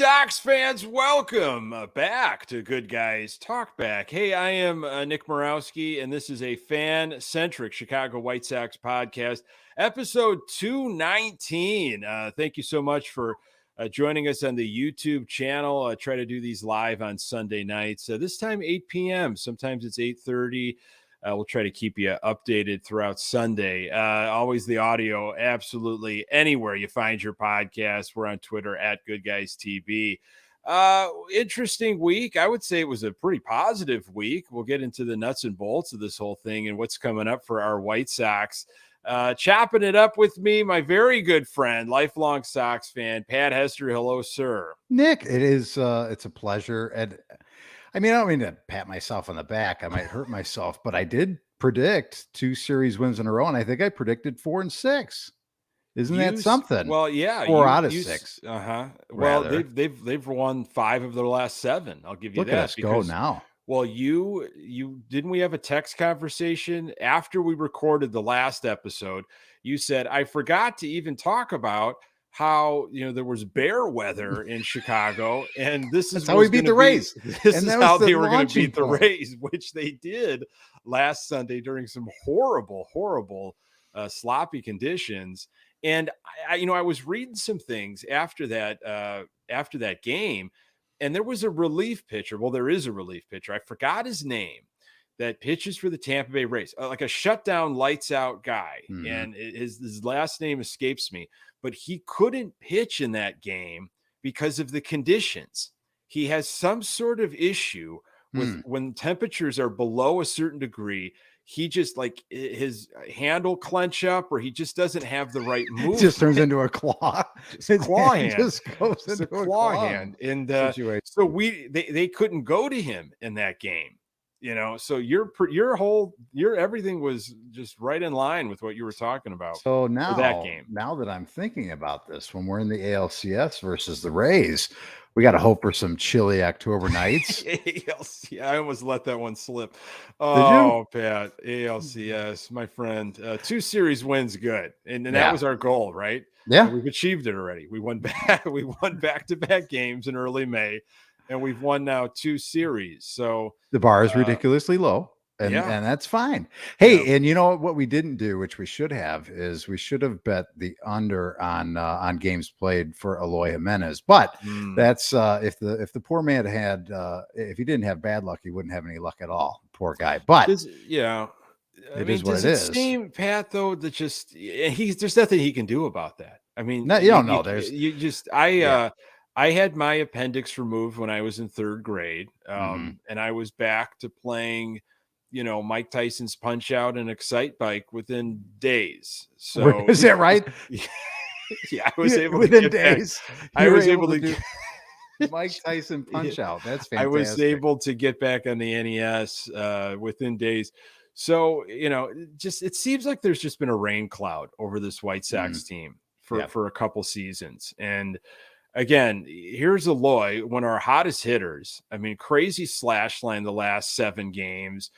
Sox fans, welcome back to Good Guys Talk Back. Hey, I am Nick Murawski, and this is a fan-centric Chicago White Sox podcast, episode 219. Thank you so much for joining us on the YouTube channel. I try to do these live on Sunday nights. This time, 8 p.m. Sometimes it's 8:30. We'll try to keep you updated throughout Sunday. Always the audio, absolutely anywhere you find your podcast. We're on Twitter at Good Guys TB. Interesting week. I would say it was a pretty positive week. We'll get into the nuts and bolts of this whole thing and what's coming up for our White Sox. Chopping it up with me, my very good friend, lifelong Sox fan, Pat Hester. Hello, sir. Nick, it is. It's a pleasure. And I mean, I don't mean to pat myself on the back. I might hurt myself, but I did predict 2 series wins in a row, and I think I predicted 4 and 6. Isn't that something? Well, yeah, 4 out of 6. Well, they've won 5 of their last 7. I'll give you Look that. at us go now. Well, you didn't we have a text conversation after we recorded the last episode? You said I forgot to even talk about how there was bear weather in Chicago, and this is how we beat the Rays. This is how they were going to beat the Rays, which they did last Sunday during some horrible sloppy conditions. And I was reading some things after that game, and there was a relief pitcher. Well, there is a relief pitcher. I forgot his name. That pitches for the Tampa Bay Rays, like a shutdown, lights out guy, and his last name escapes me. But he couldn't pitch in that game because of the conditions. He has some sort of issue with when temperatures are below a certain degree. He just like his hand will clench up, or he just doesn't have the right move. It just turns into a claw. Claw hand. Just goes into a claw hand. And so they couldn't go to him in that game. So your everything was just right in line with what you were talking about. So now that game. Now that I'm thinking about this, when we're in the ALCS versus the Rays, we got to hope for some chilly October nights. ALCS, I almost let that one slip. Oh, Pat, ALCS, my friend, 2 series wins, good, and that was our goal, right? Yeah, we've achieved it already. We won back-to-back games in early May. And we've won now 2 series. So the bar is ridiculously low. And that's fine. Hey, and you know what we didn't do, which we should have, is we should have bet the under on games played for Eloy Jimenez. But that's if the poor man had if he didn't have bad luck, he wouldn't have any luck at all. Poor guy. But it is what it is. Seem, Pat, though, that just there's nothing he can do about that. I mean, no, you don't know. I had my appendix removed when I was in 3rd grade, and I was back to playing, Mike Tyson's Punch Out and Excite Bike within days. So is that right? Yeah, I was able within to get days. Back. I was able to do Mike Tyson Punch Out. That's fantastic. I was able to get back on the NES within days. So it seems like there's just been a rain cloud over this White Sox team for a couple seasons. And again, here's Eloy, one of our hottest hitters. I mean, crazy slash line the last 7 games,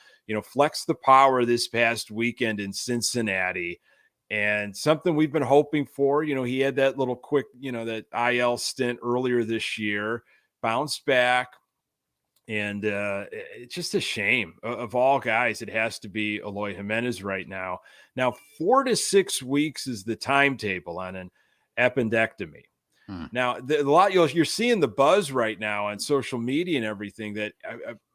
flex the power this past weekend in Cincinnati, and something we've been hoping for. He had that little quick, that IL stint earlier this year, bounced back, and it's just a shame. Of all guys, it has to be Eloy Jimenez right now. Now, 4 to 6 weeks is the timetable on an appendectomy. Now, you're seeing the buzz right now on social media and everything that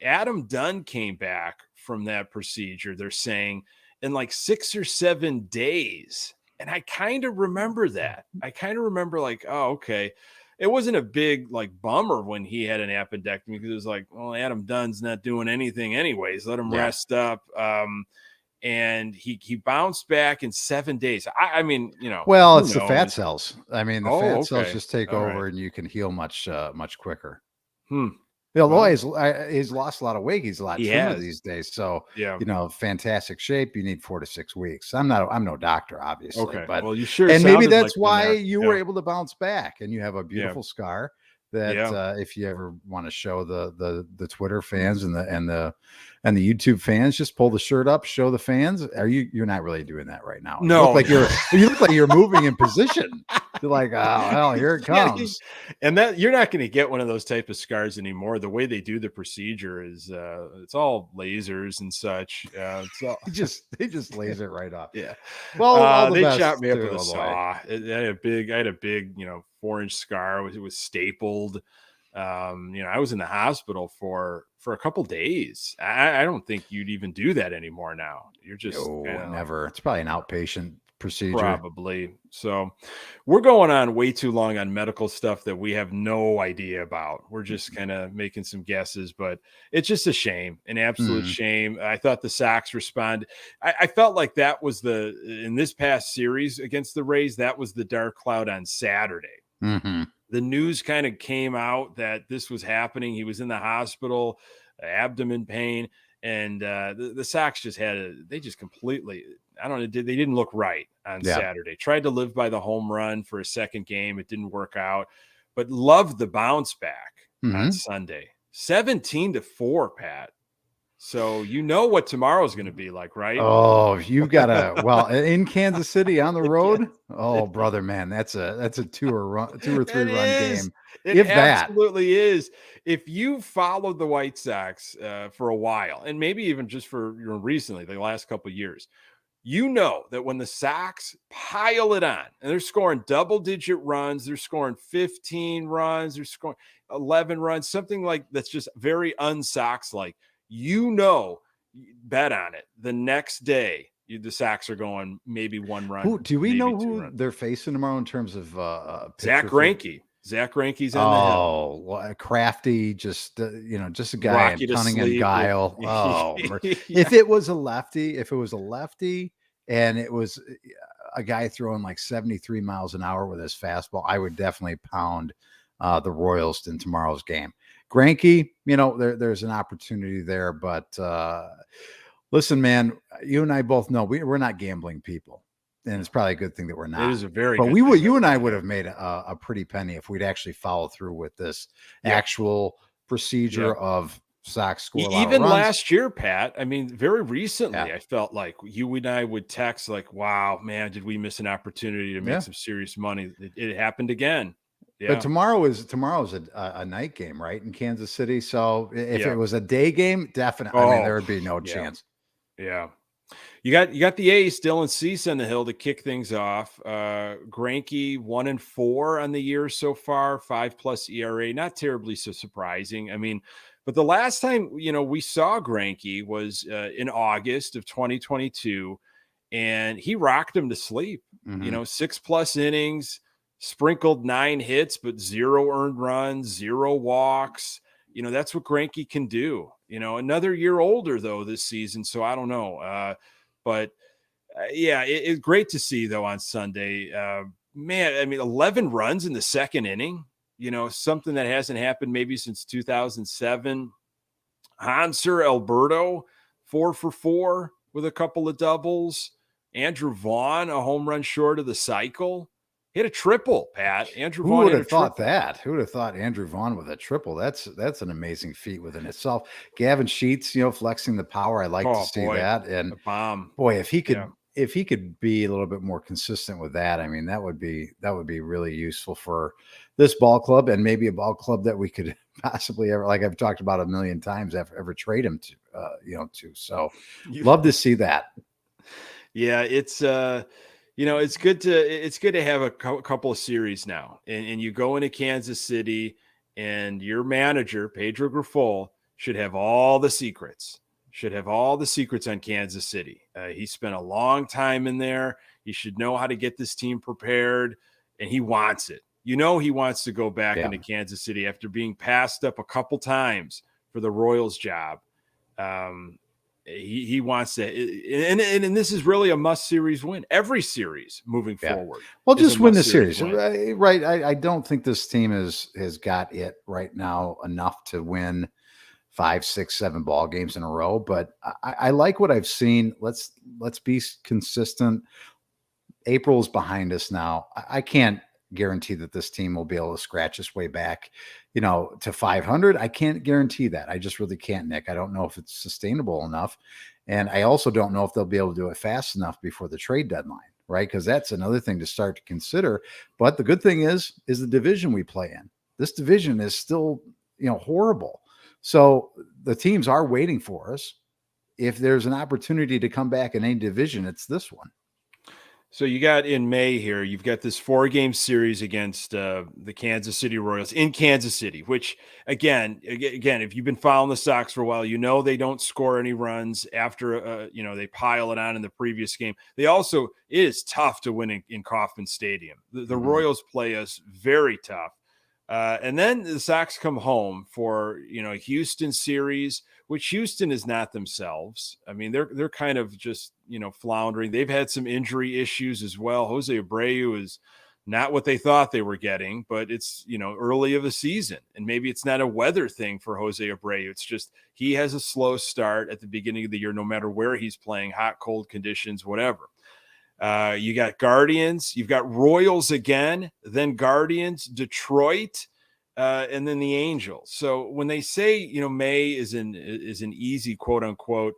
Adam Dunn came back from that procedure. They're saying in like 6 or 7 days. And I kind of remember that. I kind of remember like, oh, okay. It wasn't a big like bummer when he had an appendectomy because it was like, well, Adam Dunn's not doing anything anyways. Let him rest up. And he bounced back in 7 days. I mean, well, it's the fat cells. I mean, the fat cells just take over, and you can heal much quicker. Eloy he's lost a lot of weight. He's a lot thinner these days. So fantastic shape. You need 4 to 6 weeks. I'm no doctor, obviously. Okay, but well, you sure. And maybe that's why you were able to bounce back, and you have a beautiful scar. That if you ever want to show the Twitter fans and the YouTube fans, just pull the shirt up, show the fans. You're not really doing that right now? No, you look like you're moving in position. You're like, oh, hell, here it comes. And that you're not going to get one of those type of scars anymore. The way they do the procedure is it's all lasers and such. It's all they just laser it right off. Yeah. Well, all the they best chopped me up to with a Illinois. saw. I had a big, 4-inch scar. It was stapled. I was in the hospital for a couple days. I don't think you'd even do that anymore now. You're just never. It's probably an outpatient procedure. Probably. So we're going on way too long on medical stuff that we have no idea about. We're just kind of making some guesses, but it's just a shame, an absolute shame. I thought the Sox responded. I felt like that was in this past series against the Rays, that was the dark cloud on Saturday. Mm-hmm. The news kind of came out that this was happening. He was in the hospital, abdomen pain. And the Sox just they just completely, I don't know, they didn't look right on Saturday. Tried to live by the home run for a second game. It didn't work out, but loved the bounce back on Sunday. 17-4, Pat. So what tomorrow's going to be like, right? Oh, you've got in Kansas City on the road. Yes. Oh, brother, man, that's a 2 or 3 run game. It absolutely is. If you followed the White Sox for a while, and maybe even just for recently, the last couple of years, that when the Sox pile it on and they're scoring double-digit runs, they're scoring 15 runs, they're scoring 11 runs, something like that's just very un-Sox-like. Bet on it. The next day, the Sox are going maybe 1 run. Do we know who they're facing tomorrow in terms of Zach Greinke? Zach Greinke's on the hill. Oh, crafty, just a guy in cunning and guile. Oh, if it was a lefty, and it was a guy throwing like 73 miles an hour with his fastball, I would definitely pound the Royals in tomorrow's game. Greinke, there's an opportunity there, but listen, man, you and I both know we're not gambling people, and it's probably a good thing that we're not. It is a very, but you and I would have made a pretty penny if we'd actually followed through with this actual procedure of Sox score. Even last year, Pat. I mean, very recently, I felt like you and I would text like, "Wow, man, did we miss an opportunity to make some serious money?" It happened again. Yeah. But tomorrow's a night game, right, in Kansas City. So if it was a day game, definitely, there would be no chance. Yeah, you got the ace Dylan Cease on the hill to kick things off. Greinke 1-4 on the year so far, 5+ ERA, not terribly so surprising. I mean, but the last time we saw Greinke was in August of 2022, and he rocked him to sleep. 6+ innings. Sprinkled 9 hits, but 0 earned runs, 0 walks. That's what Greinke can do. Another year older, though, this season. So I don't know. It's great to see, though, on Sunday. Man, I mean, 11 runs in the second inning, something that hasn't happened maybe since 2007. Hanser Alberto, 4 for 4 with a couple of doubles. Andrew Vaughn, a home run short of the cycle. Hit a triple, Pat. Andrew Vaughn. Who would have thought that? Who would have thought Andrew Vaughn with a triple? That's an amazing feat within itself. Gavin Sheets, flexing the power. I like to see that. And a bomb. Boy, if he could be a little bit more consistent with that, I mean, that would be really useful for this ball club, and maybe a ball club that we could possibly ever, like I've talked about a million times, ever trade him to. So love to see that. Yeah, it's it's good to have a couple of series now, and you go into Kansas City, and your manager Pedro Grifol should have all the secrets. On Kansas City. He spent a long time in there. He should know how to get this team prepared, and he wants it. He wants to go back into Kansas City after being passed up a couple times for the Royals job. He wants to, and this is really a must-series win. Every series moving forward. Well, just win the series, right? I don't think this team has got it right now enough to win 5, 6, 7 ball games in a row. But I like what I've seen. Let's be consistent. April's behind us now. I can't guarantee that this team will be able to scratch its way back, to 500. I can't guarantee that. I just really can't, Nick. I don't know if it's sustainable enough. And I also don't know if they'll be able to do it fast enough before the trade deadline. right? Because that's another thing to start to consider. But the good thing is the division we play in. This division is still, horrible. So the teams are waiting for us. If there's an opportunity to come back in any division, it's this one. So you got in May here, you've got this 4-game series against the Kansas City Royals in Kansas City, which again, if you've been following the Sox for a while, they don't score any runs after, they pile it on in the previous game. It is tough to win in Kauffman Stadium. The Royals play us very tough. And then the Sox come home for, a Houston series, which Houston is not themselves. I mean, they're kind of just, floundering. They've had some injury issues as well. Jose Abreu is not what they thought they were getting, but it's, early of the season. And maybe it's not a weather thing for Jose Abreu. It's just he has a slow start at the beginning of the year, no matter where he's playing, hot, cold conditions, whatever. You got Guardians, you've got Royals again, then Guardians, Detroit, and then the Angels. So when they say, May is an easy quote unquote,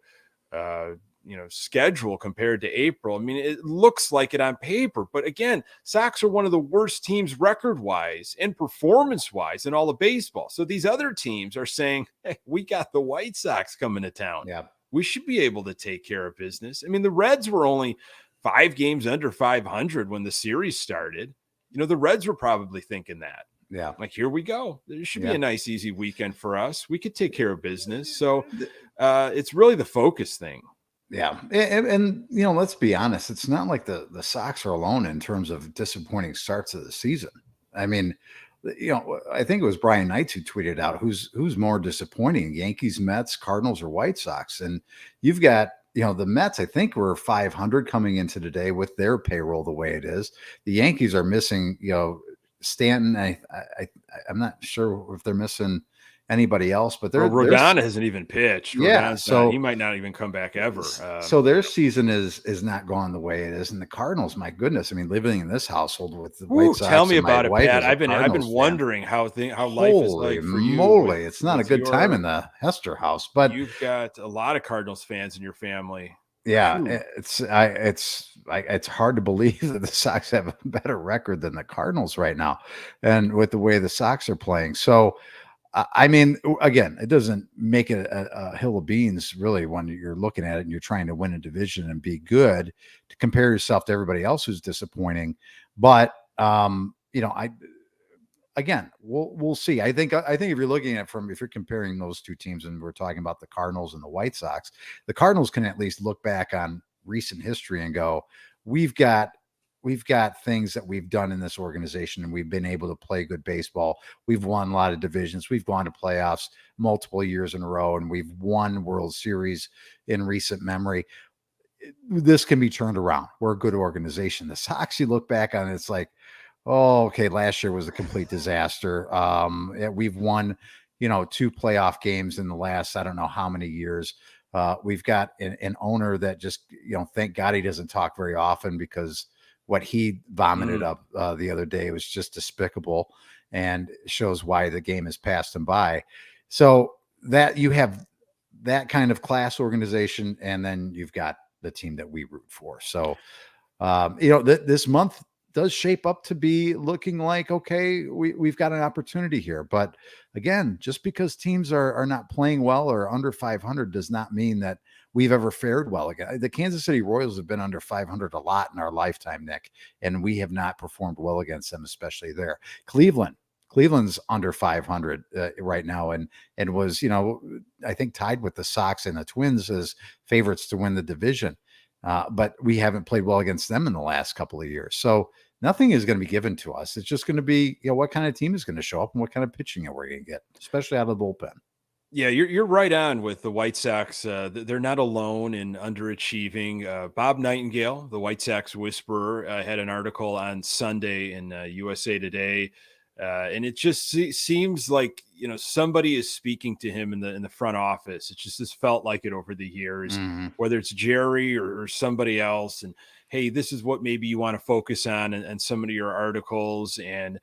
schedule compared to April, I mean, it looks like it on paper, but again, Sox are one of the worst teams record wise and performance wise in all of baseball. So these other teams are saying, hey, we got the White Sox coming to town. Yeah, we should be able to take care of business. I mean, the Reds were only 5 games under 500 when the series started. The Reds were probably thinking that. Yeah. Like, here we go. There should be a nice, easy weekend for us. We could take care of business. So it's really the focus thing. Yeah. And let's be honest. It's not like the Sox are alone in terms of disappointing starts of the season. I mean, I think it was Brian Knights who tweeted out who's more disappointing, Yankees, Mets, Cardinals, or White Sox. And you've got, the Mets, I think, were 500 coming into today with their payroll the way it is. The Yankees are missing, Stanton. I'm not sure if they're missing anybody else, but Rodon hasn't even pitched. Yeah, so he might not even come back ever. So their season is not going the way it is, and the Cardinals, my goodness, I mean, living in this household with the White Sox. Tell me about it, Pat. I've been wondering how life is like for you. Holy moly, it's not a good time in the Hester house, but you've got a lot of Cardinals fans in your family. Yeah, it's hard to believe that the Sox have a better record than the Cardinals right now, and with the way the Sox are playing. So, I mean, again, it doesn't make it a hill of beans, really, when you're looking at it and you're trying to win a division and be good to compare yourself to everybody else who's disappointing. But, again, we'll see. I think if you're looking at if you're comparing those two teams and we're talking about the Cardinals and the White Sox, the Cardinals can at least look back on recent history and go, we've got things that we've done in this organization and we've been able to play good baseball. We've won a lot of divisions. We've gone to playoffs multiple years in a row, and we've won World Series in recent memory. This can be turned around. We're a good organization. The Sox, you look back on it, it's like, oh, okay, last year was a complete disaster. We've won, 2 playoff games in the last, I don't know how many years. We've got an owner that just, thank God he doesn't talk very often, because what he vomited up the other day was just despicable and shows why the game has passed him by. So that you have that kind of class organization, and then you've got the team that we root for. So, this month does shape up to be looking like, okay, we've got an opportunity here. But again, just because teams are not playing well or under 500 does not mean that we've ever fared well again. The Kansas City Royals have been under 500 a lot in our lifetime, Nick, and we have not performed well against them, especially there. Cleveland's under 500 right now, and was, I think tied with the Sox and the Twins as favorites to win the division. But we haven't played well against them in the last couple of years. So nothing is going to be given to us. It's just going to be, what kind of team is going to show up and what kind of pitching we're going to get, especially out of the bullpen. Yeah, you're right on with the White Sox. They're not alone in underachieving. Bob Nightingale, the White Sox whisperer, had an article on Sunday in USA Today, and it just seems like somebody is speaking to him in the front office. It's just felt like it over the years, whether it's Jerry or somebody else. And hey, this is what maybe you want to focus on and some of your articles. And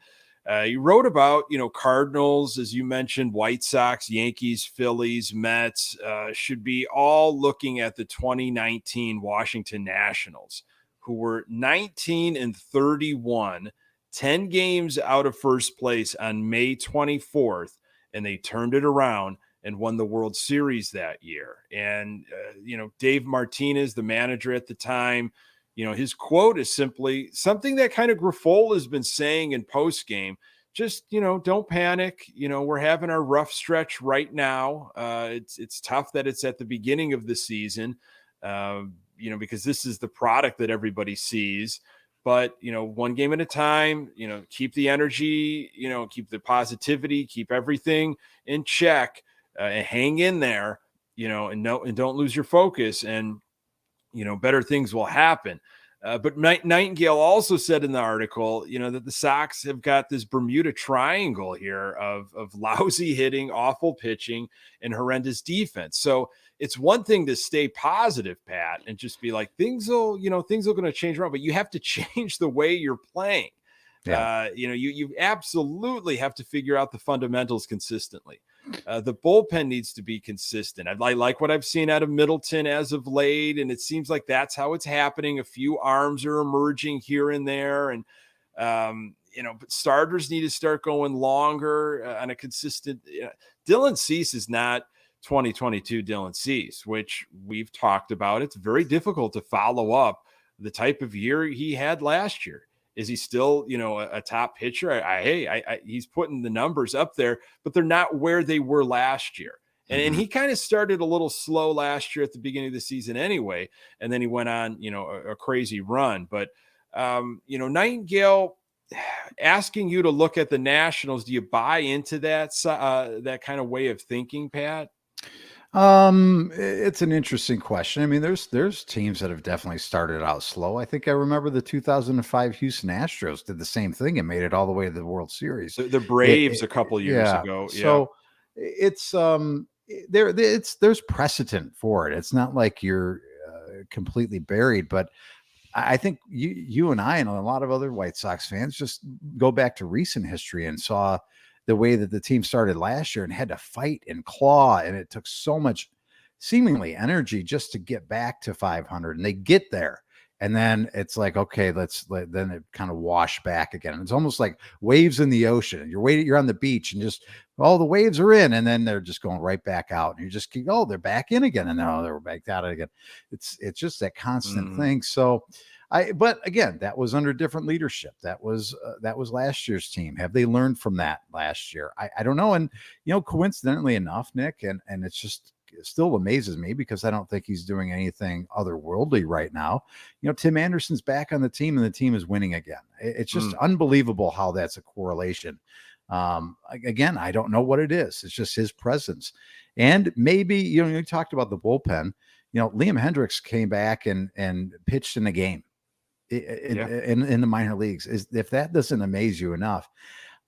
you wrote about, Cardinals, as you mentioned, White Sox, Yankees, Phillies, Mets should be all looking at the 2019 Washington Nationals. who were 19-31, 10 games out of first place on May 24th, and they turned it around and won the World Series that year. And, Dave Martinez, the manager at the time, his quote is simply something that kind of Grifol has been saying in post game. Just, don't panic. We're having our rough stretch right now. It's tough that it's at the beginning of the season, because this is the product that everybody sees. But, one game at a time, keep the energy, keep the positivity, keep everything in check, and hang in there, and don't lose your focus, and, better things will happen. But Nightingale also said in the article, that the Sox have got this Bermuda Triangle here of lousy hitting, awful pitching, and horrendous defense. So it's one thing to stay positive, Pat, and just be like, things are going to change around, but you have to change the way you're playing. Yeah. You absolutely have to figure out the fundamentals consistently. The bullpen needs to be consistent. I like what I've seen out of Middleton as of late, and it seems like that's how it's happening. A few arms are emerging here and there, and but starters need to start going longer on a consistent. Dylan Cease is not 2022 Dylan Cease, which we've talked about. It's very difficult to follow up the type of year he had last year. Is he still, a top pitcher? He's putting the numbers up there, but they're not where they were last year. And he kind of started a little slow last year at the beginning of the season anyway. And then he went on, a crazy run. But, Nightingale asking you to look at the Nationals, do you buy into that kind of way of thinking, Pat? It's an interesting question. I mean, there's teams that have definitely started out slow. I think I remember the 2005 Houston Astros did the same thing and made it all the way to the World Series. The Braves a couple years ago. Yeah. So it's there's precedent for it. It's not like you're completely buried, but I think you and I and a lot of other White Sox fans just go back to recent history and saw the way that the team started last year and had to fight and claw. And it took so much seemingly energy just to get back to 500, and they get there. And then it's like, okay, then it kind of wash back again. And it's almost like waves in the ocean. You're on the beach and just all the waves are in, and then they're just going right back out. And you just keep, they're back in again. And then they're back out again. It's just that constant thing. So but again, that was under different leadership. That was last year's team. Have they learned from that last year? I don't know. And, coincidentally enough, Nick, and it's just, it still amazes me because I don't think he's doing anything otherworldly right now. Tim Anderson's back on the team and the team is winning again. It's just unbelievable how that's a correlation. Again, I don't know what it is. It's just his presence. And maybe, you talked about the bullpen, Liam Hendricks came back and pitched in a game. In the minor leagues. If that doesn't amaze you enough,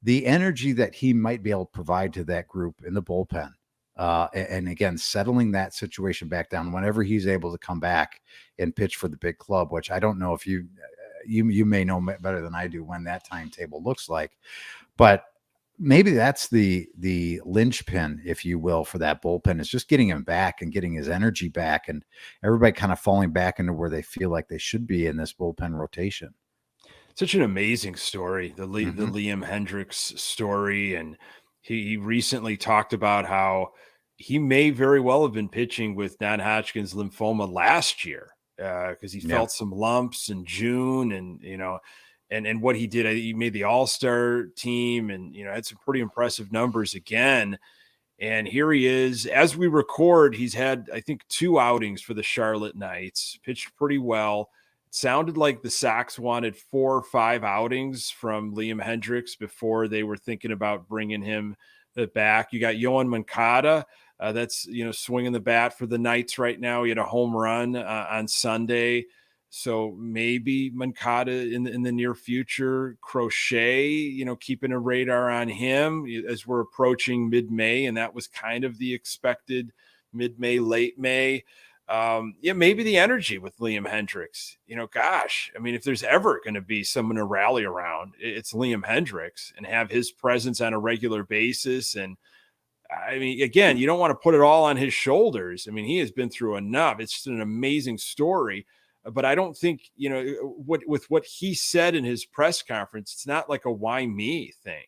the energy that he might be able to provide to that group in the bullpen, and again, settling that situation back down whenever he's able to come back and pitch for the big club, which I don't know if you may know better than I do when that timetable looks like, but maybe that's the linchpin, if you will, for that bullpen, is just getting him back and getting his energy back, and everybody kind of falling back into where they feel like they should be in this bullpen rotation. Such an amazing story, the Liam Hendricks story. And he recently talked about how he may very well have been pitching with non-Hodgkin's lymphoma last year because he felt some lumps in June, and, and what he did, he made the all-star team and, had some pretty impressive numbers again. And here he is. As we record, he's had, I think, 2 outings for the Charlotte Knights, pitched pretty well. It sounded like the Sox wanted 4 or 5 outings from Liam Hendricks before they were thinking about bringing him back. You got Yohan Moncada. That's, swinging the bat for the Knights right now. He had a home run on Sunday. So maybe Moncada in the near future. Crochet, keeping a radar on him as we're approaching mid-May, and that was kind of the expected mid-May, late May. Maybe the energy with Liam Hendricks. Gosh, I mean, if there's ever going to be someone to rally around, it's Liam Hendricks, and have his presence on a regular basis. And I mean, again, you don't want to put it all on his shoulders. I mean, he has been through enough. It's just an amazing story. But I don't think, with what he said in his press conference, it's not like a why me thing.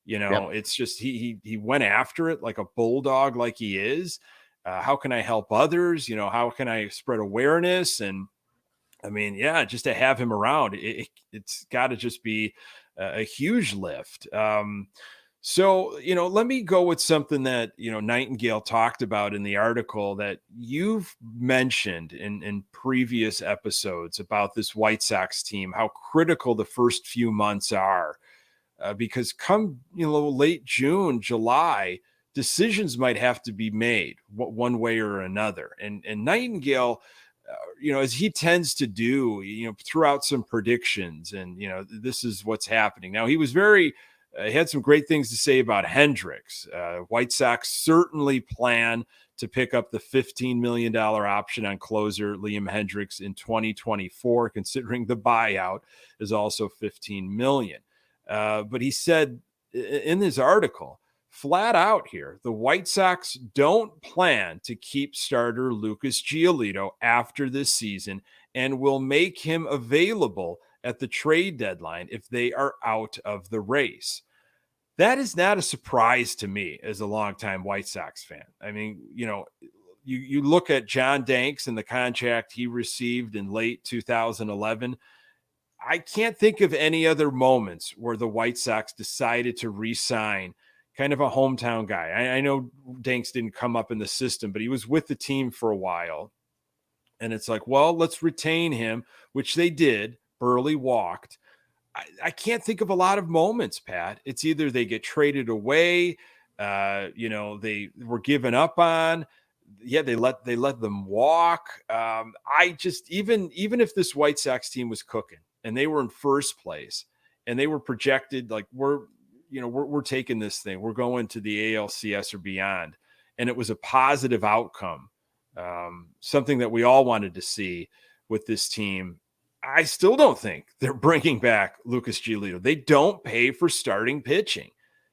It's just he went after it like a bulldog, like he is. How can I help others? How can I spread awareness? And I mean, yeah, just to have him around, it's got to just be a huge lift. So, let me go with something that, Nightingale talked about in the article that you've mentioned in previous episodes about this White Sox team, how critical the first few months are. Because come, late June, July, decisions might have to be made one way or another. And Nightingale, as he tends to do, threw out some predictions and, this is what's happening. Now, he was he had some great things to say about Hendricks. White Sox certainly plan to pick up the $15 million option on closer Liam Hendricks in 2024, considering the buyout is also $15 million. But he said in his article, flat out here, the White Sox don't plan to keep starter Lucas Giolito after this season and will make him available at the trade deadline if they are out of the race. That is not a surprise to me as a longtime White Sox fan. I mean, you look at John Danks and the contract he received in late 2011. I can't think of any other moments where the White Sox decided to re-sign kind of a hometown guy. I know Danks didn't come up in the system, but he was with the team for a while. And it's like, well, let's retain him, which they did. Burley walked. I can't think of a lot of moments, Pat. It's either they get traded away, they were given up on. Yeah, they let them walk. I just even if this White Sox team was cooking and they were in first place and they were projected like we're taking this thing, we're going to the ALCS or beyond, and it was a positive outcome, something that we all wanted to see with this team. I still don't think they're bringing back Lucas Giolito. They don't pay for starting pitching.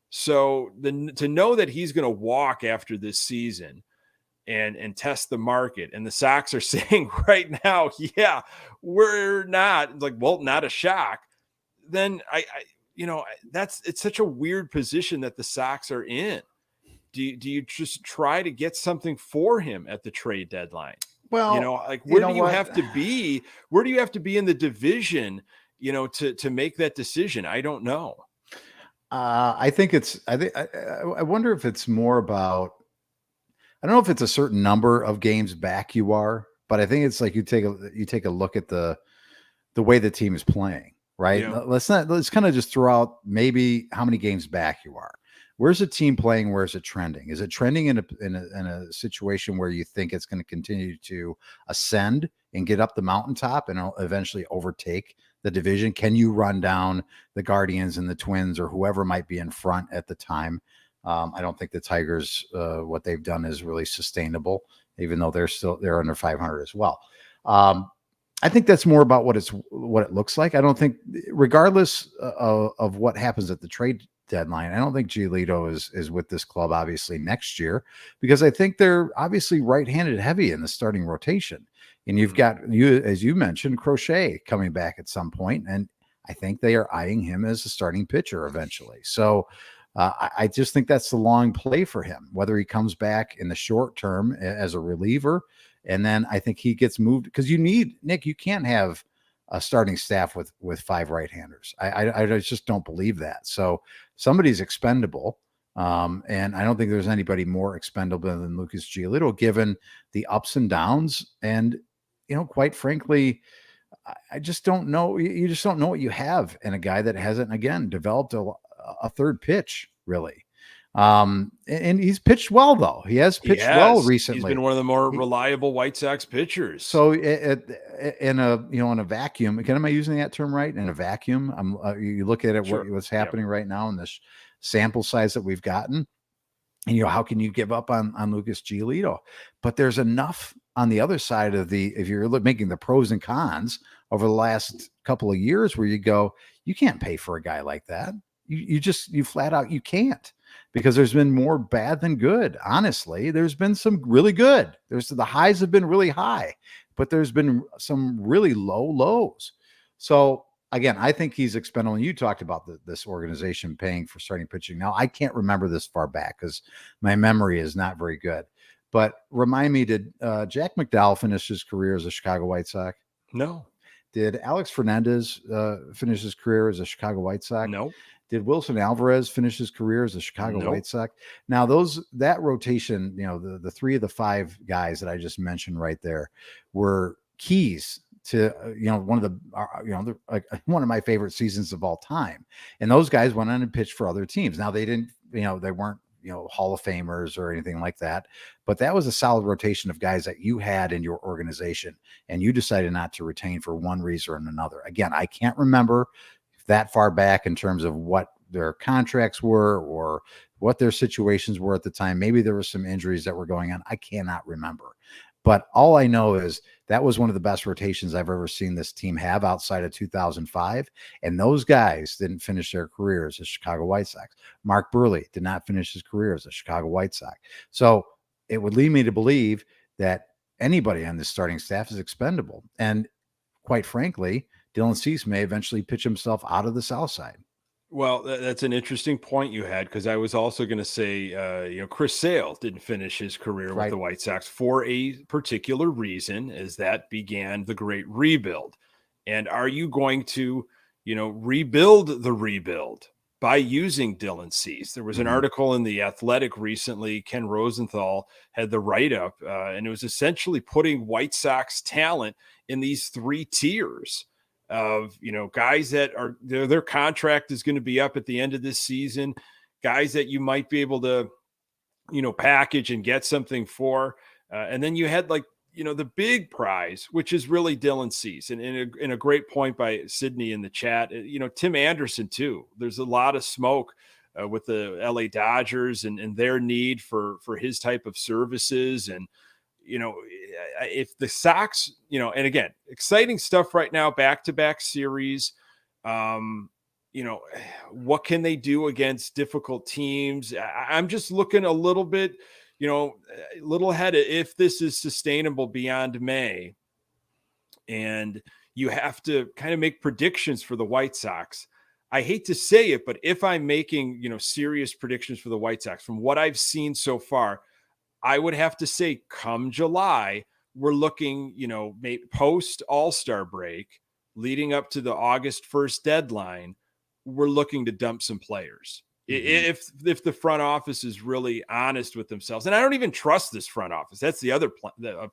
So to know that he's going to walk after this season and test the market, and the Sox are saying right now, yeah, we're not, like, well, not a shock. Then it's such a weird position that the Sox are in. Do you just try to get something for him at the trade deadline? Well, where do you have to be? Where do you have to be in the division, to make that decision? I don't know. I wonder if it's more about, I don't know if it's a certain number of games back you are, but I think it's like you take a look at the way the team is playing, right? Yeah. Let's kind of just throw out maybe how many games back you are. Where's the team playing? Where's it trending? Is it trending in a situation where you think it's going to continue to ascend and get up the mountaintop and eventually overtake the division? Can you run down the Guardians and the Twins or whoever might be in front at the time? I don't think the Tigers, what they've done is really sustainable, even though they're under 500 as well. I think that's more about what it looks like. I don't think, regardless of what happens at the trade deadline, I don't think Giolito is with this club obviously next year, because I think they're obviously right-handed heavy in the starting rotation. And you've got, as you mentioned, Crochet coming back at some point, and I think they are eyeing him as a starting pitcher eventually. So I just think that's the long play for him, whether he comes back in the short term as a reliever, and then I think he gets moved, because you can't have a starting staff with 5 right-handers. I just don't believe that. So somebody's expendable. And I don't think there's anybody more expendable than Lucas Giolito, given the ups and downs. And, quite frankly, I just don't know. You just don't know what you have in a guy that hasn't, again, developed a third pitch, really. And he's pitched well, though. He has pitched well recently. He's been one of the more reliable White Sox pitchers. So in a vacuum, again, am I using that term right? In a vacuum, you look at it, sure, what's happening right now in this sample size that we've gotten, and how can you give up on Lucas Giolito? But there's enough on the other side of if you're making the pros and cons over the last couple of years, where you go, you can't pay for a guy like that. You flat out, you can't. Because there's been more bad than good. Honestly, there's been some really good. The highs have been really high. but there's been some really low lows. So again, I think he's expendable. And you talked about this organization paying for starting pitching. Now, I can't remember this far back because my memory is not very good. But remind me, did Jack McDowell finish his career as a Chicago White Sox? No. Did Alex Fernandez finish his career as a Chicago White Sox? No. Did Wilson Alvarez finish his career as a Chicago White Sox? Now, that rotation, the 3 of the 5 guys that I just mentioned right there were keys to one of my favorite seasons of all time. And those guys went on and pitched for other teams. Now they didn't, they weren't Hall of Famers or anything like that, but that was a solid rotation of guys that you had in your organization, and you decided not to retain for one reason or another. Again, I can't remember that far back in terms of what their contracts were or what their situations were at the time. Maybe there were some injuries that were going on. I cannot remember. But all I know is that was one of the best rotations I've ever seen this team have outside of 2005. And those guys didn't finish their careers as Chicago White Sox. Mark Burley did not finish his career as a Chicago White Sox. So it would lead me to believe that anybody on the starting staff is expendable. And quite frankly, Dylan Cease may eventually pitch himself out of the South Side. Well, that's an interesting point you had, because I was also going to say, Chris Sale didn't finish his career with the White Sox for a particular reason, as that began the great rebuild. And are you going to, rebuild the rebuild by using Dylan Cease? There was an article in The Athletic recently. Ken Rosenthal had the write-up, and it was essentially putting White Sox talent in these 3 tiers of, guys that are their contract is going to be up at the end of this season, guys that you might be able to, package and get something for. And then you had the big prize, which is really Dylan Cease. And in a great point by Sydney in the chat, Tim Anderson too. There's a lot of smoke with the LA Dodgers and their need for his type of services. And, if the Sox, and again, exciting stuff right now, back-to-back series, what can they do against difficult teams? I'm just looking a little bit, a little ahead if this is sustainable beyond May. And you have to kind of make predictions for the White Sox. I hate to say it, but if I'm making, serious predictions for the White Sox from what I've seen so far, I would have to say come July, we're looking, maybe post All-Star break, leading up to the August 1st deadline, we're looking to dump some players. If the front office is really honest with themselves. And I don't even trust this front office. That's the other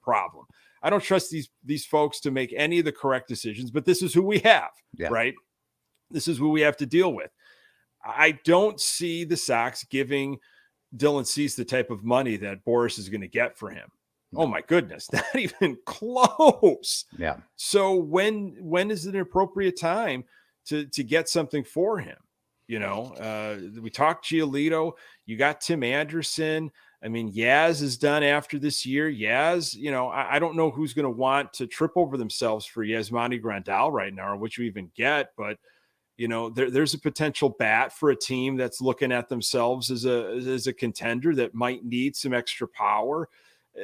problem. I don't trust these folks to make any of the correct decisions, but this is who we have, right? This is who we have to deal with. I don't see the Sox giving Dylan Cease the type of money that Boris is going to get for him. Oh my goodness, not even close. Yeah. So when is it an appropriate time to get something for him? We talked Giolito, you got Tim Anderson. I mean, Yaz is done after this year. Yaz, I don't know who's going to want to trip over themselves for Yasmani Grandal right now, or which we even get, but there's a potential bat for a team that's looking at themselves as a contender that might need some extra power.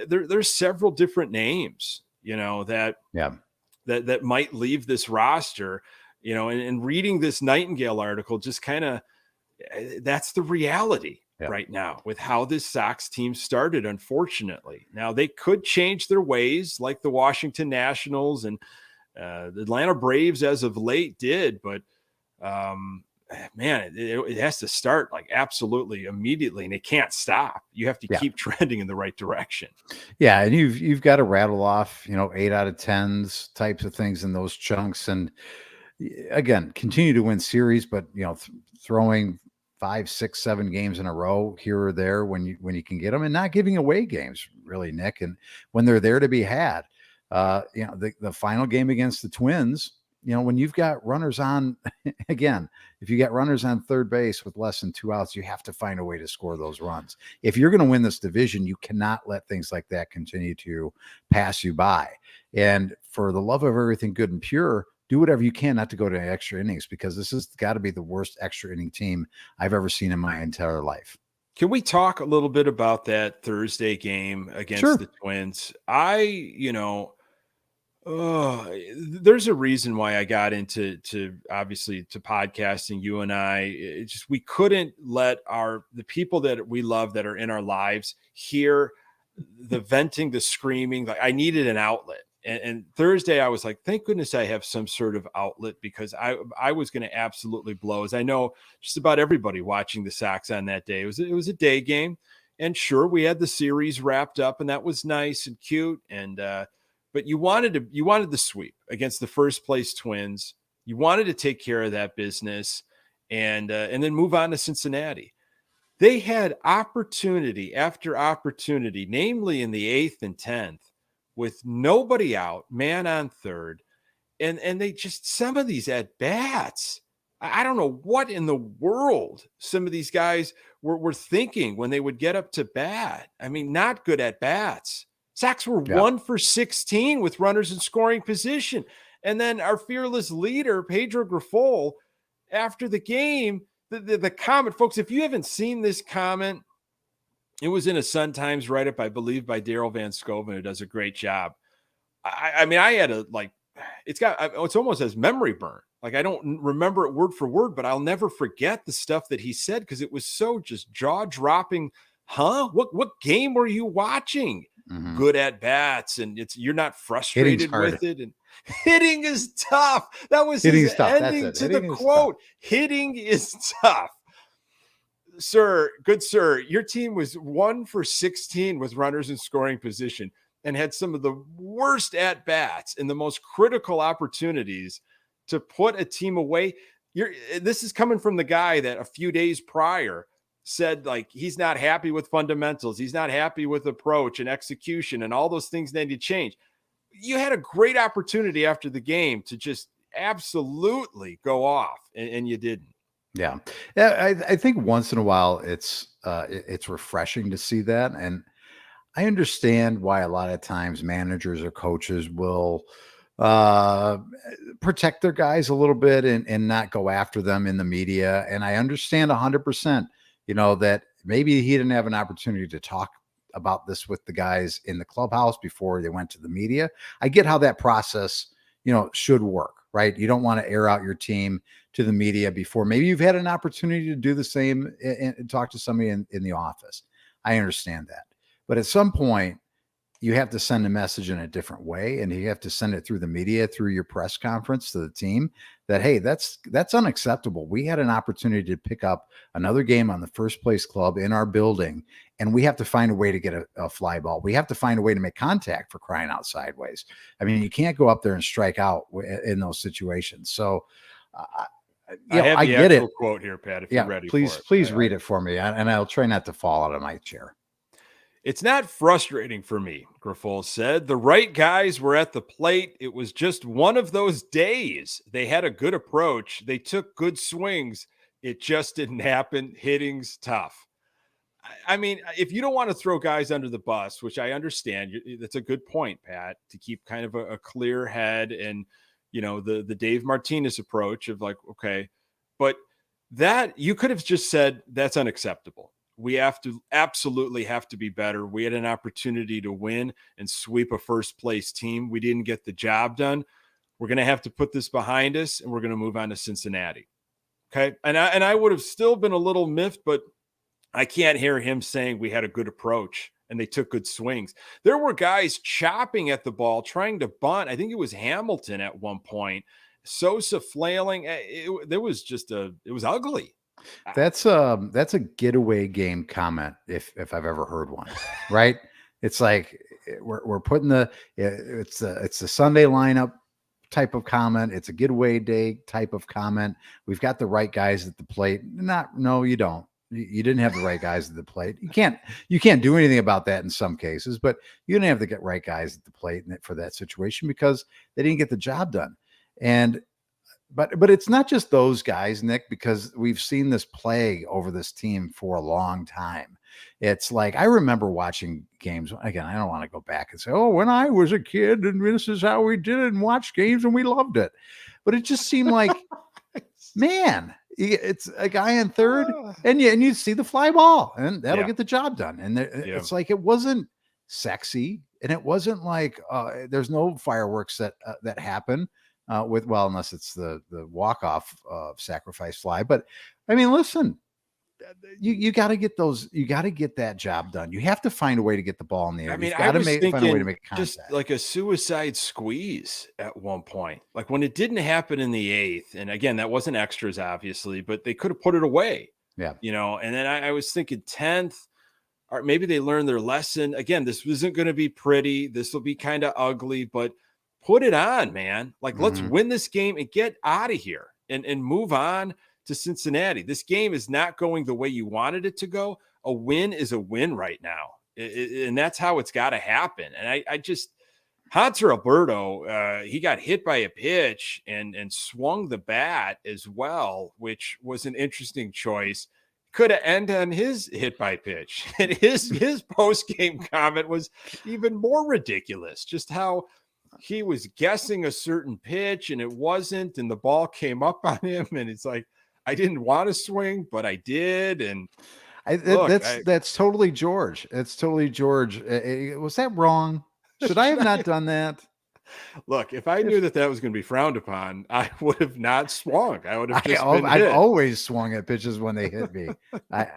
There's several different names, that might leave this roster, and reading this Nightingale article, just kind of, that's the reality right now with how this Sox team started, unfortunately. Now they could change their ways like the Washington Nationals and the Atlanta Braves as of late did, but man, it has to start absolutely immediately, and it can't stop. You have to keep trending in the right direction. Yeah. And you've got to rattle off, 8 out of 10s types of things in those chunks. And again, continue to win series, but throwing 5, 6, 7 games in a row here or there when you can get them, and not giving away games really, Nick. And when they're there to be had, the final game against the Twins, when you've got runners on, again, if you get runners on third base with less than 2 outs, you have to find a way to score those runs. If you're going to win this division, you cannot let things like that continue to pass you by. And for the love of everything good and pure, do whatever you can not to go to extra innings, because this has got to be the worst extra inning team I've ever seen in my entire life. Can we talk a little bit about that Thursday game against the Twins? Oh, there's a reason why I got into obviously to podcasting. You and I, we couldn't let the people that we love that are in our lives hear the venting, the screaming. Like I needed an outlet. And Thursday, I was like, thank goodness I have some sort of outlet, because I was going to absolutely blow. As I know, just about everybody watching the Sox on that day. It was a day game, and sure, we had the series wrapped up, and that was nice and cute. And but you wanted the sweep against the first place Twins. You wanted to take care of that business, and then move on to Cincinnati. They had opportunity after opportunity, namely in the 8th and 10th, with nobody out, man on third. And they just, some of these at bats, I don't know what in the world some of these guys were thinking when they would get up to bat. I mean, not good at bats. Sox were 1 for 16 with runners in scoring position. And then our fearless leader, Pedro Grifol, after the game, the comment, folks, if you haven't seen this comment, it was in a Sun Times write-up, I believe, by Daryl Van Scoven, who does a great job. I mean, I had a, like, it's almost as memory burn. Like, I don't remember it word for word, but I'll never forget the stuff that he said, because it was so just jaw-dropping. Huh? What game were you watching? Mm-hmm. Good at bats, and you're not frustrated with it. And hitting is tough. That was his ending to the quote. Hitting is tough. Sir, good sir, your team was 1 for 16 with runners in scoring position and had some of the worst at bats and the most critical opportunities to put a team away. This is coming from the guy that a few days prior said, like, he's not happy with fundamentals. He's not happy with approach and execution, and all those things need to change. You had a great opportunity after the game to just absolutely go off, and you didn't. Yeah. I think once in a while it's refreshing to see that. And I understand why a lot of times managers or coaches will protect their guys a little bit and not go after them in the media. And I understand 100%, that maybe he didn't have an opportunity to talk about this with the guys in the clubhouse before they went to the media. I get how that process, should work, right? You don't want to air out your team to the media before maybe you've had an opportunity to do the same and talk to somebody in the office. I understand that. But at some point, you have to send a message in a different way, and you have to send it through the media, through your press conference to the team that, hey, that's unacceptable. We had an opportunity to pick up another game on the first place club in our building, and we have to find a way to get a fly ball. We have to find a way to make contact, for crying out sideways. I mean, you can't go up there and strike out in those situations. So I get it. Quote here, Pat, if you're ready. Please read it for me, and I'll try not to fall out of my chair. It's not frustrating for me, Grifol said. The right guys were at the plate. It was just one of those days. They had a good approach. They took good swings. It just didn't happen. Hitting's tough. I mean, if you don't want to throw guys under the bus, which I understand, that's a good point, Pat, to keep kind of a clear head and, the Dave Martinez approach of like, okay, but that you could have just said that's unacceptable. We absolutely have to be better. We had an opportunity to win and sweep a first place team. We didn't get the job done. We're going to have to put this behind us, and we're going to move on to Cincinnati. Okay. And I would have still been a little miffed, but I can't hear him saying we had a good approach and they took good swings. There were guys chopping at the ball, trying to bunt. I think it was Hamilton at one point. Sosa flailing. It was ugly. That's a getaway game comment if I've ever heard one, right? It's like we're putting it's the Sunday lineup type of comment. It's a getaway day type of comment. We've got the right guys at the plate. No, you don't. You didn't have the right guys at the plate. You can't do anything about that in some cases, but you didn't have the right guys at the plate for that situation because they didn't get the job done. And But it's not just those guys, Nick, because we've seen this plague over this team for a long time. It's like, I remember watching games. Again, I don't want to go back and say, oh, when I was a kid and this is how we did it and watched games and we loved it. But it just seemed like, man, it's a guy in third and you see the fly ball and that'll get the job done. And it's like, it wasn't sexy. And it wasn't like there's no fireworks that happen unless it's the walk-off sacrifice fly. But I mean, listen, you got to get those. You got to get that job done. You have to find a way to get the ball in the air. I mean, You've got to find a way to make contact. Just like a suicide squeeze at one point, like when it didn't happen in the 8th. And again, that wasn't extras, obviously, but they could have put it away. Yeah. And then I was thinking 10th, or maybe they learned their lesson. Again, this isn't going to be pretty. This will be kind of ugly, but put it on, man. Like, let's win this game and get out of here and move on to Cincinnati. This game is not going the way you wanted it to go. A win is a win right now. And that's how it's got to happen. And I just, Hunter Alberto, he got hit by a pitch and swung the bat as well, which was an interesting choice. Could have ended on his hit by pitch. And his post-game comment was even more ridiculous. Just how he was guessing a certain pitch and it wasn't, and the ball came up on him. And it's like, I didn't want to swing, but I did. And that's totally George. It's totally George. Was that wrong? Should I have not done that? Look, if I knew that was going to be frowned upon, I would have not swung. I would have I've always swung at pitches when they hit me. I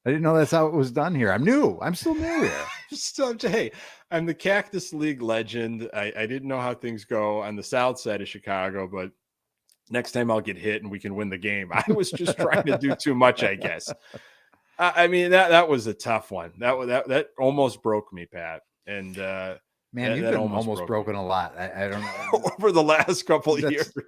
didn't know that's how it was done here. I'm new. I'm still new here. Hey, I'm the Cactus League legend. I didn't know how things go on the south side of Chicago, but next time I'll get hit and we can win the game. I was just trying to do too much, I guess. I mean, that was a tough one. That almost broke me, Pat. And man, you've been almost broken a lot. I don't know over the last couple of years. But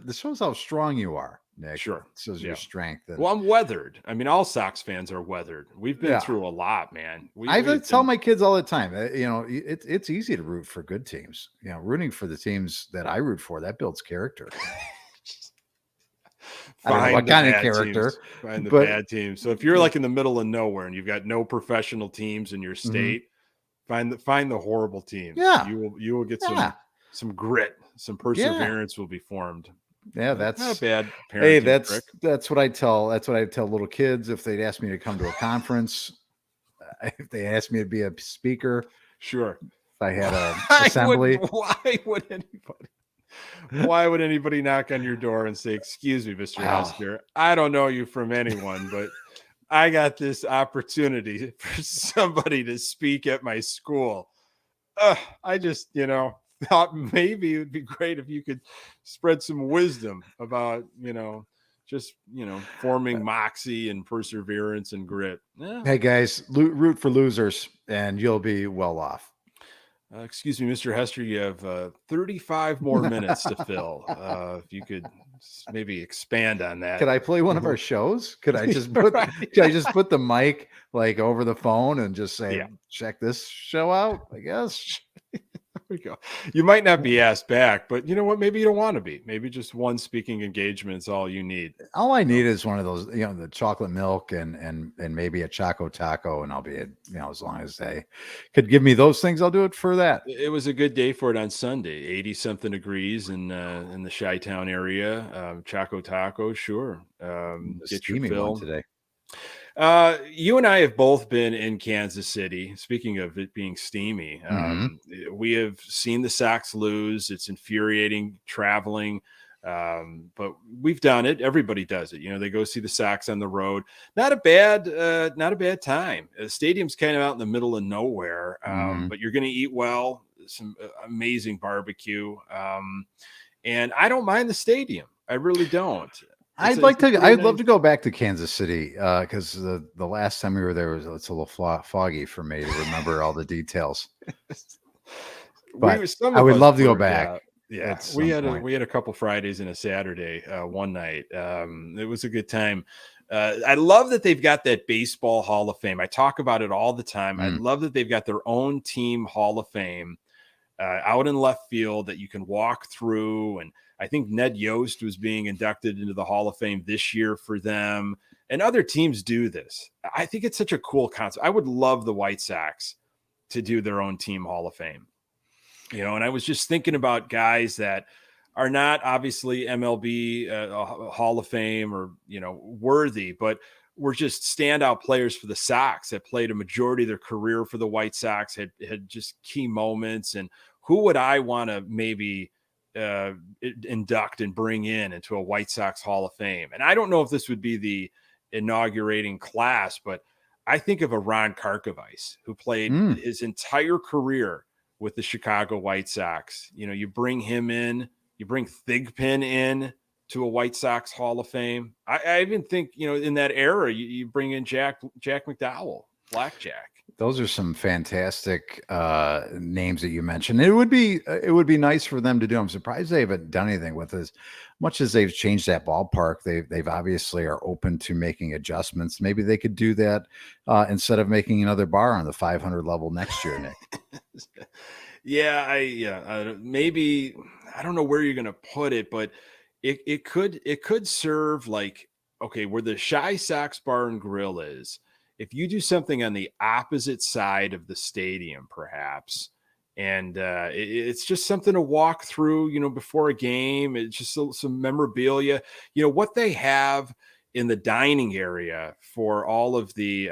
this shows how strong you are, Nick. Sure, it shows your strength. Well, I'm weathered. I mean, all Sox fans are weathered. We've been through a lot, man. I tell my kids all the time. It's easy to root for good teams. Rooting for the teams that I root for, that builds character. I don't know what kind of character. Find the bad teams. So if you're like in the middle of nowhere and you've got no professional teams in your state, find the horrible teams. Yeah, you will get some grit, some perseverance will be formed. Yeah, that's not a bad. Hey, that's what I tell. That's what I tell little kids if they'd ask me to come to a conference. If they asked me to be a speaker, sure. If I had an assembly, Why would anybody knock on your door and say, "Excuse me, Mr. Hester, I don't know you from anyone, but I got this opportunity for somebody to speak at my school." I just, thought maybe it would be great if you could spread some wisdom about, forming moxie and perseverance and grit. Yeah. Hey guys, root for losers and you'll be well off. Excuse me, Mr. Hester, you have 35 more minutes to fill. If you could maybe expand on that. Could I play one of our shows? Could I just put put the mic like over the phone and just say, check this show out, I guess? There we go. You might not be asked back, but you know what? Maybe you don't want to be. Maybe just one speaking engagement is all you need. All I need is one of those, the chocolate milk and maybe a Choco Taco, and I'll be, as long as they could give me those things, I'll do it for that. It was a good day for it on Sunday. 80 something degrees in the Chi-Town area. Choco Taco, sure. Get your fill today. You and I have both been in Kansas City. Speaking of it being steamy, we have seen the Sox lose. It's infuriating traveling, but we've done it. Everybody does it. They go see the Sox on the road. Not a bad time. The stadium's kind of out in the middle of nowhere, but you're going to eat well. Some amazing barbecue, and I don't mind the stadium. I really don't. I'd love to go back to Kansas City because the last time we were there it's a little foggy for me to remember all the details. But I would love to go back. We had a couple Fridays and a Saturday one night. It was a good time. I love that they've got that baseball Hall of Fame. I talk about it all the time. I love that they've got their own team Hall of Fame out in left field that you can walk through. And I think Ned Yost was being inducted into the Hall of Fame this year for them, and other teams do this. I think it's such a cool concept. I would love the White Sox to do their own team Hall of Fame, and I was just thinking about guys that are not obviously MLB Hall of Fame or, worthy, but were just standout players for the Sox that played a majority of their career for the White Sox, had just key moments. And who would I want to maybe induct and bring into a White Sox Hall of Fame? And I don't know if this would be the inaugurating class, but I think of a Ron Karkovice, who played his entire career with the Chicago White Sox. You know, you bring him in, you bring Thigpen in to a White Sox Hall of Fame. I even think, you know, in that era, you bring in Jack McDowell, Blackjack. Those are some fantastic names that you mentioned. It would be nice for them to do. I'm surprised they haven't done anything with as much as they've changed that ballpark. They've obviously are open to making adjustments. Maybe they could do that instead of making another bar on the 500 level next year, Nick. Maybe, I don't know where you're going to put it, but it could serve like, okay, where the Shy Sox Bar and Grill is, if you do something on the opposite side of the stadium, perhaps, and it's just something to walk through, you know, before a game. It's just some memorabilia, you know, what they have in the dining area for all of the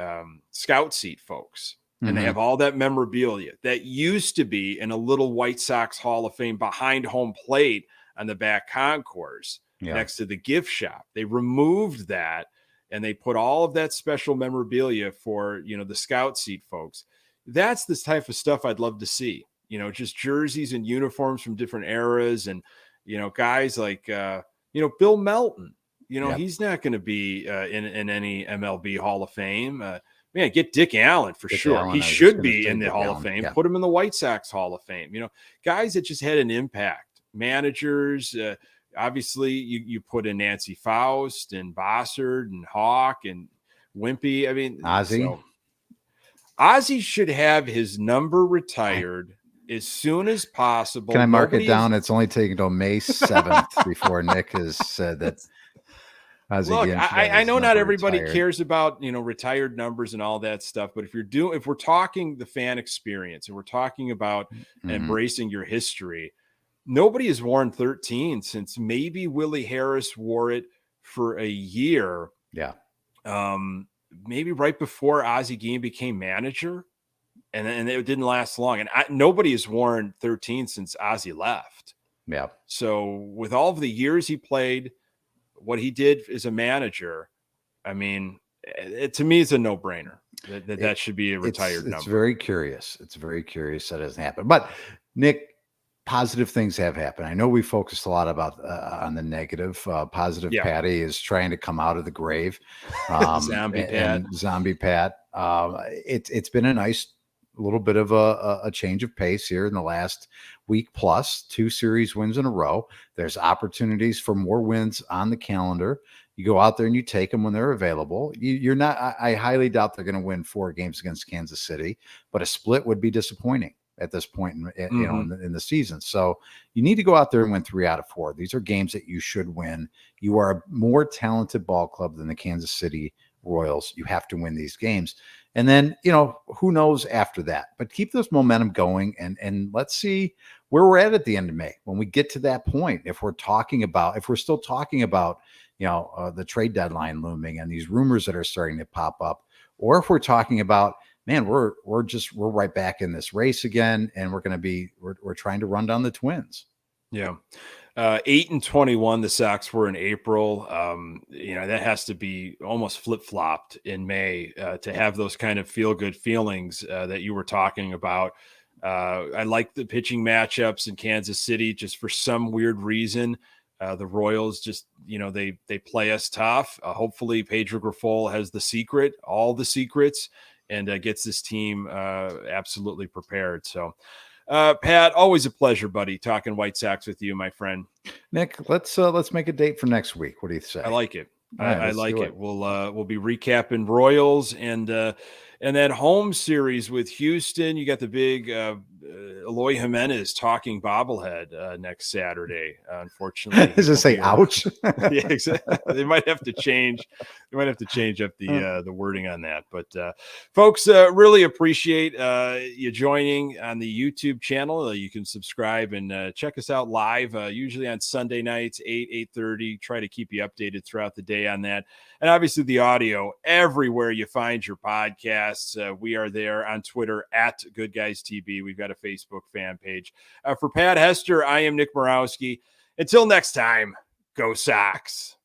scout seat folks. And they have all that memorabilia that used to be in a little White Sox Hall of Fame behind home plate on the back concourse next to the gift shop. They removed that, and they put all of that special memorabilia for, you know, the scout seat folks. That's the type of stuff I'd love to see, you know, just jerseys and uniforms from different eras. And, you know, guys like, you know, Bill Melton, you know, he's not going to be in any MLB Hall of Fame. Man, get Dick Allen for sure. Allen, he should be in the Hall of Fame. Put him in the White Sox Hall of Fame. You know, guys that just had an impact. Managers, obviously, you put in Nancy Faust and Bossard and Hawk and Wimpy. I mean, Ozzie should have his number retired as soon as possible. Can I mark it down? It's only taking until May 7th before Nick has said that. Look, I know not everybody cares about, you know, retired numbers and all that stuff, but if we're talking the fan experience and we're talking about embracing your history, nobody has worn 13 since maybe Willie Harris wore it for a year. Yeah. Maybe right before Ozzie Guillen became manager, and it didn't last long. And nobody has worn 13 since Ozzie left. Yeah. So with all of the years he played, what he did as a manager, I mean, to me, it's a no-brainer that should be a retired number. It's very curious. It's very curious that hasn't happened. But Nick, positive things have happened. I know we focused a lot about on the negative. Positive Patty is trying to come out of the grave. Zombie Pat. It's been a nice little bit of a change of pace here in the last week plus. 2 series wins in a row. There's opportunities for more wins on the calendar. You go out there and you take them when they're available. You're not. I highly doubt they're going to win 4 games against Kansas City, but a split would be disappointing at this point in the season. So you need to go out there and win 3 out of 4. These are games that you should win. You are a more talented ball club than the Kansas City Royals. You have to win these games. And then, you know, who knows after that, but keep this momentum going and let's see where we're at the end of May when we get to that point. If we're still talking about, you know, the trade deadline looming and these rumors that are starting to pop up, or if we're talking about, man, we're right back in this race again, and we're trying to run down the Twins. Yeah. 8-21, the Sox were in April. You know, that has to be almost flip-flopped in May to have those kind of feel-good feelings that you were talking about. I like the pitching matchups in Kansas City just for some weird reason. The Royals just, you know, they play us tough. Hopefully Pedro Grifol has all the secrets, and gets this team absolutely prepared. So, Pat, always a pleasure, buddy, talking White Sox with you, my friend. Nick, let's make a date for next week. What do you say? I like it. I like it. We'll be recapping Royals and that home series with Houston. You got the big Eloy Jimenez talking bobblehead next Saturday. Unfortunately, does it say ouch? Yeah, exactly. They might have to change. They might have to change up the wording on that. But folks, really appreciate you joining on the YouTube channel. You can subscribe and check us out live, usually on Sunday nights, 8:30. Try to keep you updated throughout the day on that. And obviously the audio everywhere you find your podcasts. We are there on Twitter at Good Guys TB. We've got a Facebook fan page. For Pat Hester, I am Nick Murawski. Until next time, go Sox.